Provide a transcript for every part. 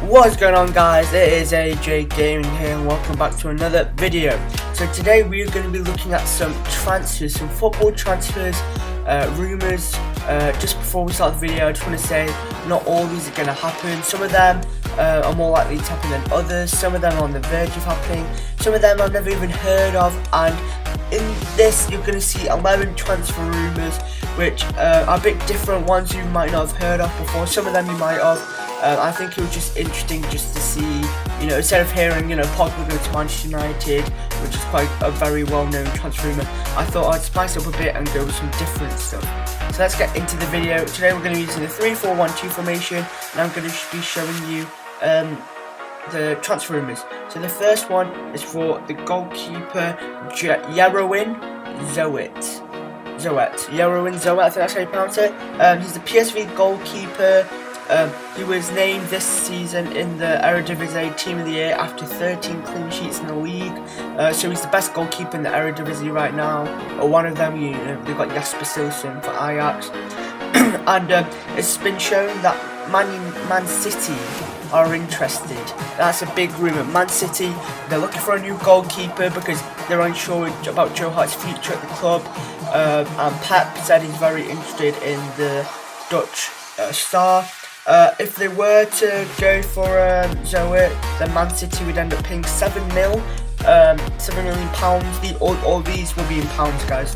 What is going on, guys? It is AJ Gaming here and welcome back to another video. So today we are going to be looking at some transfers, some football transfers, rumours. Just before we start the video, I just want to say not all of these are going to happen. Some of them are more likely to happen than others. Some of them are on the verge of happening. Some of them I've never even heard of. And in this you're going to see 11 transfer rumours which are a bit different, ones you might not have heard of before. Some of them you might have. I think it was just interesting just to see, instead of hearing, Pogba go to Manchester United, which is quite a very well-known transfer rumour, I thought I'd spice up a bit and go with some different stuff. So let's get into the video. Today we're going to be using the 3-4-1-2 formation, and I'm going to be showing you the transfer rumours. So the first one is for the goalkeeper, Yerowin Zoet. Yerowin Zoet, I think that's how you pronounce it. He's the PSV goalkeeper. He was named this season in the Eredivisie Team of the Year after 13 clean sheets in the league. So he's the best goalkeeper in the Eredivisie right now. Or one of them, they've got Jasper Silsson for Ajax. And it's been shown that Man City are interested. That's a big rumour. Man City, they're looking for a new goalkeeper because they're unsure about Joe Hart's future at the club. And Pep said he's very interested in the Dutch star. If they were to go for Zoe, then Man City would end up paying £7 million. All these will be in pounds, guys.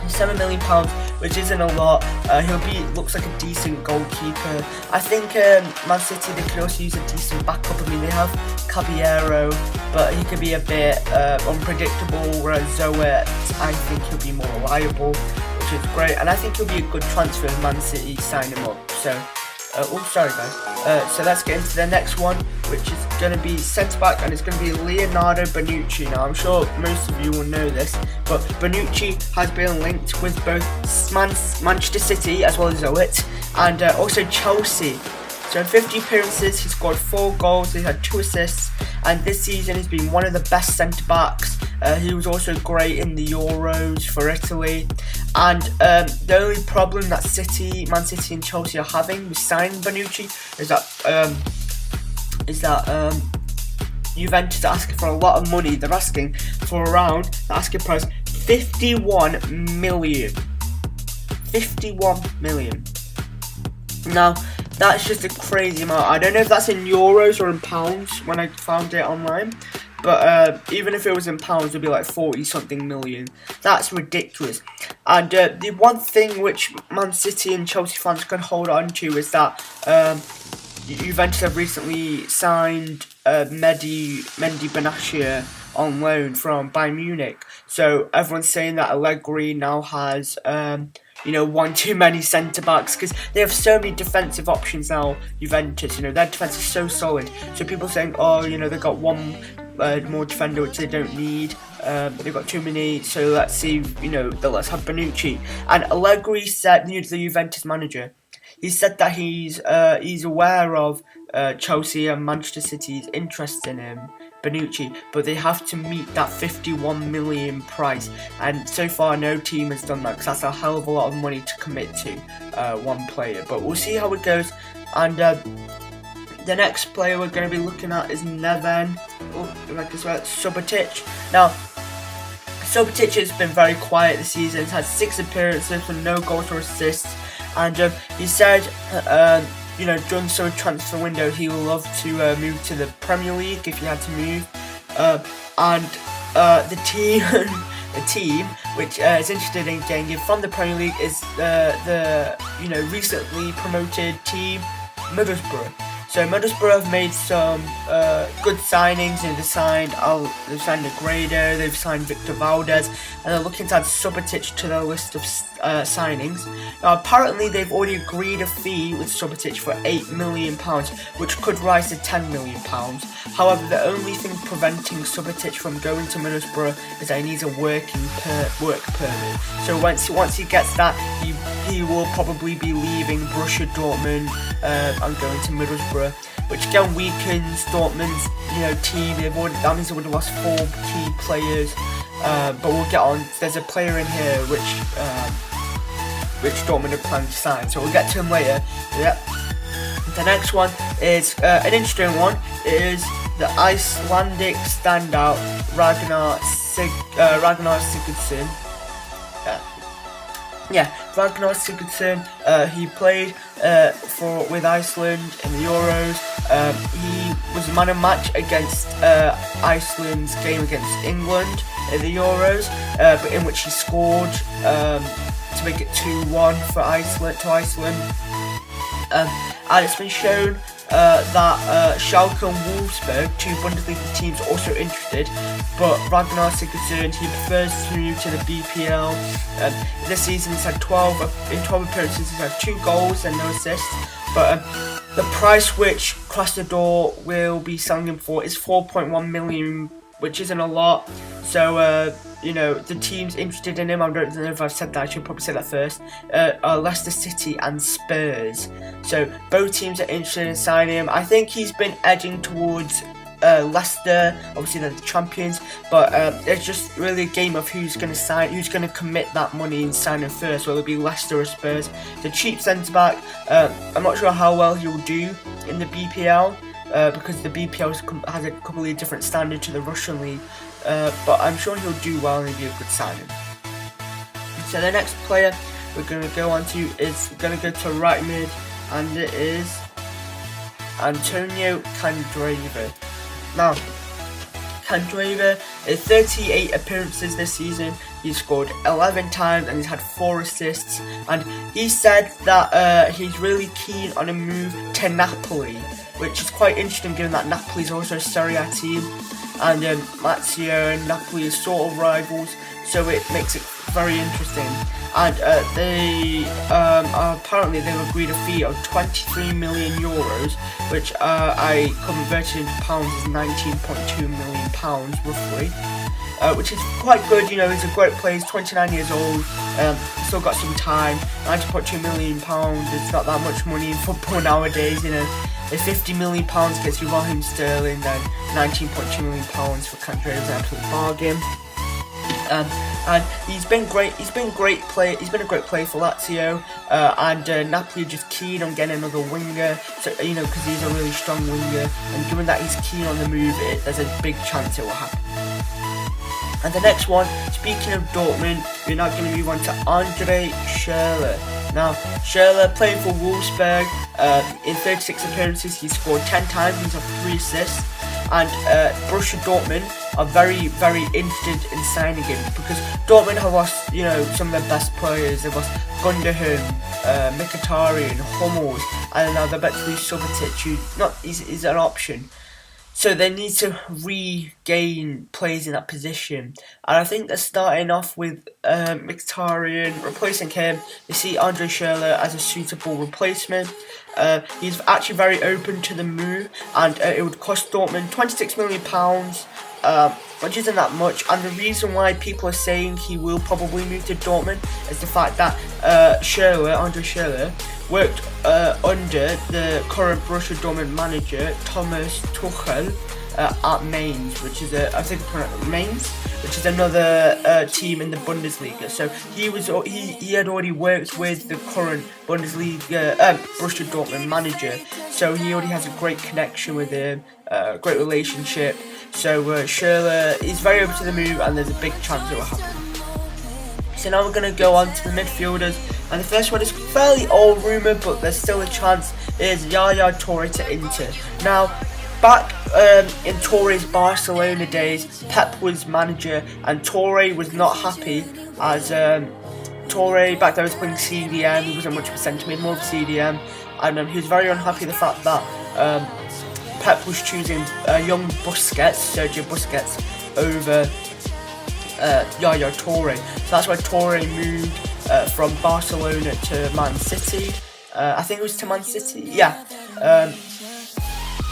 £7 million, which isn't a lot. Looks like a decent goalkeeper. I think Man City, they could also use a decent backup. I mean, they have Caballero, but he could be a bit unpredictable. Whereas Zoe, I think he'll be more reliable, which is great. And I think he'll be a good transfer if Man City sign him up. So. Sorry guys. So let's get into the next one, which is going to be centre back, and it's going to be Leonardo Bonucci. Now I'm sure most of you will know this, but Bonucci has been linked with both Manchester City as well as Zoet, and also Chelsea. So in 50 appearances, he scored 4 goals, he had 2 assists, and this season he's been one of the best centre-backs. He was also great in the Euros for Italy. And the only problem that Man City and Chelsea are having with signing Bonucci is that Juventus are asking for a lot of money. They're asking for around, the asking price, 51 million. 51 million. Now, that's just a crazy amount. I don't know if that's in euros or in pounds when I found it online. But even if it was in pounds, it would be like 40-something million. That's ridiculous. And the one thing which Man City and Chelsea fans can hold on to is that Juventus have recently signed Mendy Benatia on loan from Bayern Munich. So everyone's saying that Allegri now has one too many centre-backs, because they have so many defensive options now, Juventus. Their defence is so solid. So people saying, they've got one more defender which they don't need. They've got too many, so let's see, let's have Bonucci. And Allegri said, the Juventus manager, he said that he's aware of Chelsea and Manchester City's interest in him, Bonucci, but they have to meet that 51 million price, and so far no team has done that, because that's a hell of a lot of money to commit to one player. But we'll see how it goes. And the next player we're going to be looking at is Subotic. Now, Subotic has been very quiet this season. He's had 6 appearances with no goals or assists, and he said during the summer transfer window he would love to move to the Premier League if he had to move. The team which is interested in getting him from the Premier League is the recently promoted team Middlesbrough. So Middlesbrough have made some good signings. They've signed Negredo, they've signed Victor Valdez, and they're looking to add Subotic to their list of signings. Now apparently they've already agreed a fee with Subotic for £8 million, which could rise to £10 million. However, the only thing preventing Subotic from going to Middlesbrough is that he needs a work permit. So once he gets that, he will probably be leaving Borussia Dortmund and going to Middlesbrough, which again weakens Dortmund's team. That means they would have lost 4 key players. But we'll get on. There's a player in here which Dortmund are planning to sign, so we'll get to him later. Yeah. The next one is an interesting one. It is the Icelandic standout Ragnar Sigurdsson. Ragnar Sigurdsson. He played with Iceland in the Euros. He was man of match against Iceland's game against England in the Euros, but in which he scored to make it 2-1 for Iceland. And it's been shown that Schalke and Wolfsburg, two Bundesliga teams, are also interested, but Ragnar Sigurdsson, he prefers to move to the BPL. This season he's had 12 appearances, he's had 2 goals and no assists, but the price which Krasnodar will be selling him for is 4.1 million, which isn't a lot. So the teams interested in him, I don't know if I've said that, I should probably say that first, are Leicester City and Spurs. So both teams are interested in signing him. I think he's been edging towards Leicester, obviously they're the champions, but it's just really a game of who's going to commit that money and sign him first, whether it be Leicester or Spurs. The cheap centre-back, I'm not sure how well he will do in the BPL, because the BPL has a completely different standard to the Russian league, but I'm sure he'll do well and he'll be a good signing. So the next player we're going to go on to is going to go to right mid, and it is Antonio Candreva. Now, Candreva is 38 appearances this season. He's scored 11 times and he's had 4 assists. And he said that he's really keen on a move to Napoli, which is quite interesting given that Napoli is also a Serie A team. And Lazio and Napoli are sort of rivals, so it makes it very interesting. And apparently they've agreed a fee of 23 million euros, which I converted into pounds is 19.2 million pounds roughly, which is quite good. He's a great player. He's 29 years old, still got some time. 19.2 million pounds, it's not that much money in football nowadays. If 50 million pounds gets you Raheem Sterling, then 19.2 million pounds for Candreva is an absolute bargain. And he's been great. He's been a great player for Lazio, and Napoli are just keen on getting another winger. So because he's a really strong winger, and given that he's keen on the move, there's a big chance it will happen. And the next one, speaking of Dortmund, we're now going to move on to Andre Schürrle. Now, Schürrle playing for Wolfsburg, in 36 appearances, he scored 10 times, he's had 3 assists, and Borussia Dortmund are very, very interested in signing him, because Dortmund have lost, some of their best players. They've lost Gundogan, Mkhitaryan, Hummels, and now they're about to lose Subotic, who is an option. So they need to regain players in that position. And I think they're starting off with Mkhitaryan, replacing him. They see Andre Schürrle as a suitable replacement. He's actually very open to the move, and it would cost Dortmund £26 million, which isn't that much. And the reason why people are saying he will probably move to Dortmund is the fact that Andre Schürrle, worked under the current Borussia Dortmund manager Thomas Tuchel at Mainz, which is Mainz, which is another team in the Bundesliga. So he had already worked with the current Bundesliga Borussia Dortmund manager, so he already has a great connection with him, great relationship. So Schürrle is very open to the move, and there's a big chance it will happen. So now we're going to go on to the midfielders, and the first one is fairly old rumour, but there's still a chance, is Yaya Touré to Inter. Now, back in Touré's Barcelona days, Pep was manager, and Touré was not happy, as Touré back then was playing CDM, he wasn't much of a centre mid, more of a CDM, and he was very unhappy with the fact that Pep was choosing young Sergio Busquets, over Yaya Touré. So that's why Touré moved from Barcelona to Man City. I think it was to Man City, yeah.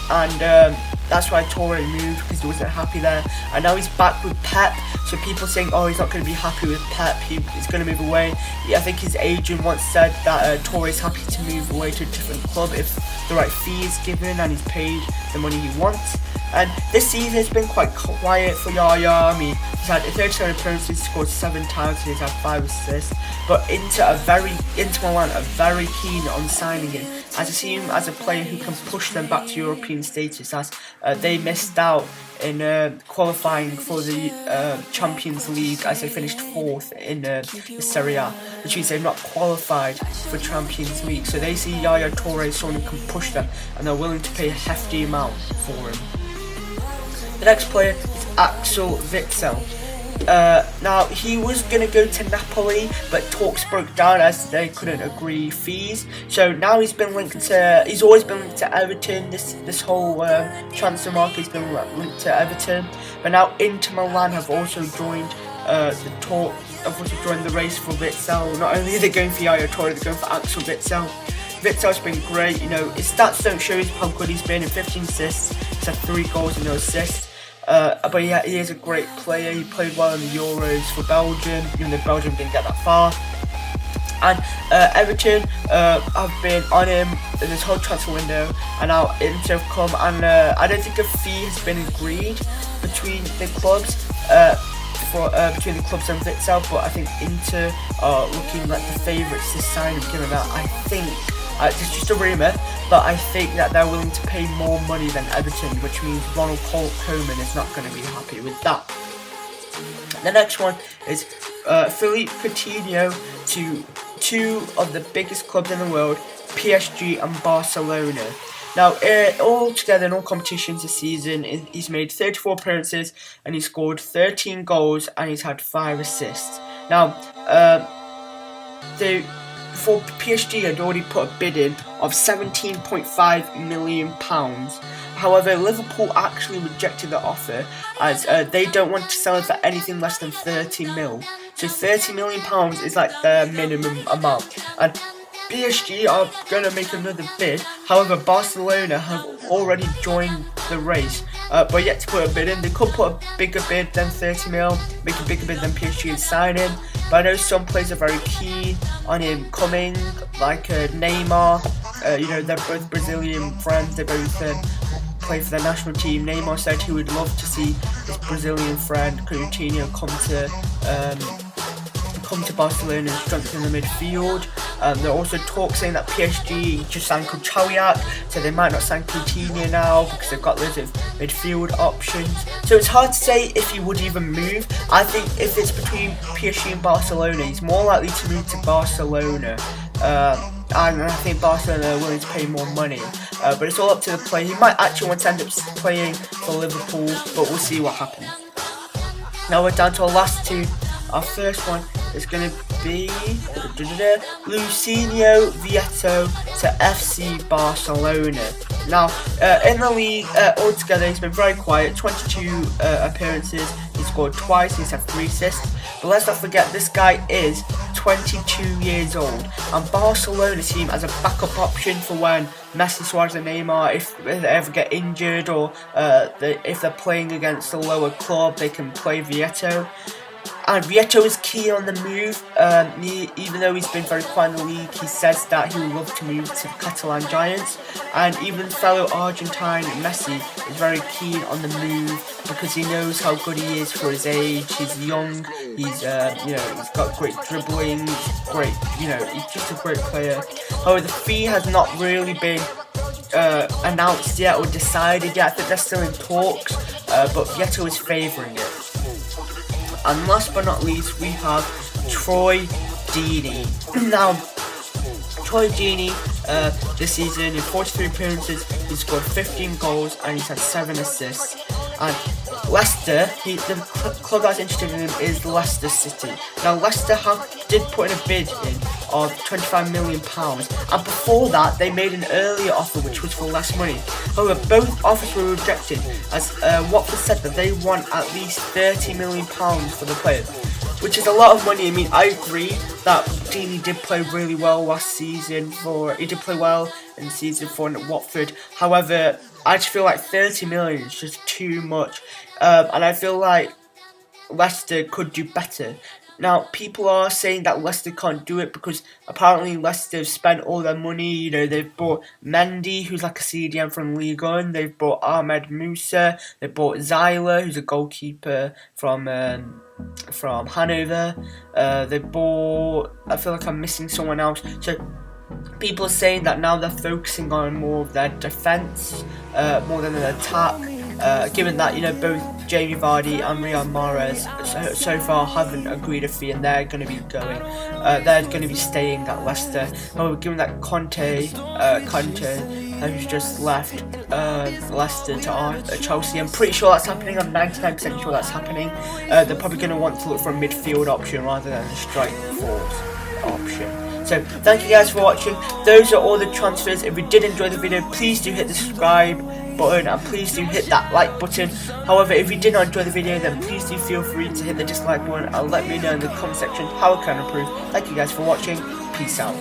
And that's why Touré moved, because he wasn't happy there. And now he's back with Pep, so people saying, oh, he's not going to be happy with Pep, he's going to move away. Yeah, I think his agent once said that Touré's happy to move away to a different club if the right fee is given and he's paid the money he wants. And this season has been quite quiet for Yaya. I mean, he's had 37 appearances, scored 7 times, and he's had 5 assists. But Inter Milan are very keen on signing him. as I see him as a player who can push them back to European status, as they missed out in qualifying for the Champions League as they finished 4th in the Serie A, which means they've not qualified for Champions League. So they see Yaya Toure as someone who can push them, and they're willing to pay a hefty amount for him. The next player is Axel Witsel. Now he was going to go to Napoli, but talks broke down as they couldn't agree fees. So now he's always been linked to Everton. This whole transfer market has been linked to Everton, but now Inter Milan have also joined the race for Witsel. Not only are they going for Yaya Toure, they're going for Axel Witsel. Witsel's been great. His stats don't show how good he's been. In 15 assists, he's had 3 goals and no assists. But yeah, he is a great player. He played well in the Euros for Belgium, even though Belgium didn't get that far. And Everton have been on him in this whole transfer window, and now Inter have come, and I don't think a fee has been agreed between the clubs between the clubs and Witsel, but I think Inter are looking like the favourites this sign of given that. I think it's just a rumour, but I think that they're willing to pay more money than Everton, which means Ronald Koeman is not going to be happy with that. The next one is Philippe Coutinho to 2 of the biggest clubs in the world, PSG and Barcelona. Now, all together in all competitions this season, he's made 34 appearances and he's scored 13 goals and he's had 5 assists. Now, for PSG had already put a bid in of £17.5 million. However, Liverpool actually rejected the offer as they don't want to sell it for anything less than 30 mil. So £30 million is like their minimum amount. And PSG are going to make another bid. However, Barcelona have already joined the race, but yet to put a bid in. They could put a bigger bid than 30 mil, make a bigger bid than PSG and sign him. But I know some players are very keen on him coming, like Neymar. They're both Brazilian friends. They both play for the national team. Neymar said he would love to see his Brazilian friend Coutinho come to Barcelona and strengthen the midfield. There are also talks saying that PSG just signed Kuchawiak, so they might not sign Coutinho now because they've got loads of midfield options. So it's hard to say if he would even move. I think if it's between PSG and Barcelona, he's more likely to move to Barcelona. And I think Barcelona are willing to pay more money. But it's all up to the player. He might actually want to end up playing for Liverpool, but we'll see what happens. Now we're down to our last 2. Our first one is going to be Lucinho Vieto to FC Barcelona. Now, in the league, altogether, he's been very quiet. 22 appearances. He scored twice. He's had 3 assists. But let's not forget, this guy is 22 years old. And Barcelona see him as a backup option for when Messi, Suarez and Neymar, if they ever get injured or if they're playing against a lower club, they can play Vieto. And Vieto is keen on the move. Even though he's been very quiet in the league, he says that he would love to move to the Catalan Giants. And even fellow Argentine Messi is very keen on the move because he knows how good he is for his age. He's young. He's he's got great dribbling. He's just a great player. However, the fee has not really been announced yet or decided yet. I think they're still in talks, but Vieto is favouring it. And last but not least, we have Troy Deeney. Now, Troy Deeney, this season, in 43 appearances, he's scored 15 goals and he's had 7 assists. And Leicester, the club that's interested in him is Leicester City. Now, Leicester did put in a bid in of £25 million, and before that, they made an earlier offer which was for less money. However, both offers were rejected, as Watford said that they want at least £30 million for the player, which is a lot of money. I mean, I agree that Deeney did play really well last season he did play well in season 4 at Watford. However, I just feel like 30 million is just too much, and I feel like Leicester could do better. Now, people are saying that Leicester can't do it because apparently Leicester have spent all their money. They've bought Mendy, who's like a CDM from Ligue 1. They've bought Ahmed Musa. They bought Zyler, who's a goalkeeper from Hanover. They bought... I feel like I'm missing someone else. So people are saying that now they're focusing on more of their defence more than an attack, given that, you know, both Jamie Vardy and Riyad Mahrez so far haven't agreed a fee and they're going to be going. They're going to be staying at Leicester. However, given that Conte has just left Leicester to Chelsea, I'm pretty sure that's happening. I'm 99% sure that's happening. They're probably going to want to look for a midfield option rather than a strike force option. So thank you guys for watching. Those are all the transfers. If you did enjoy the video, please do hit the subscribe button and please do hit that like button. However, if you did not enjoy the video, then please do feel free to hit the dislike button and let me know in the comment section how I can improve. Thank you guys for watching. Peace out.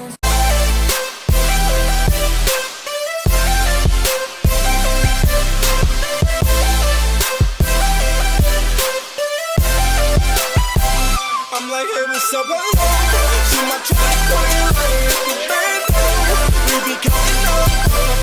I'm like, hey, what's up?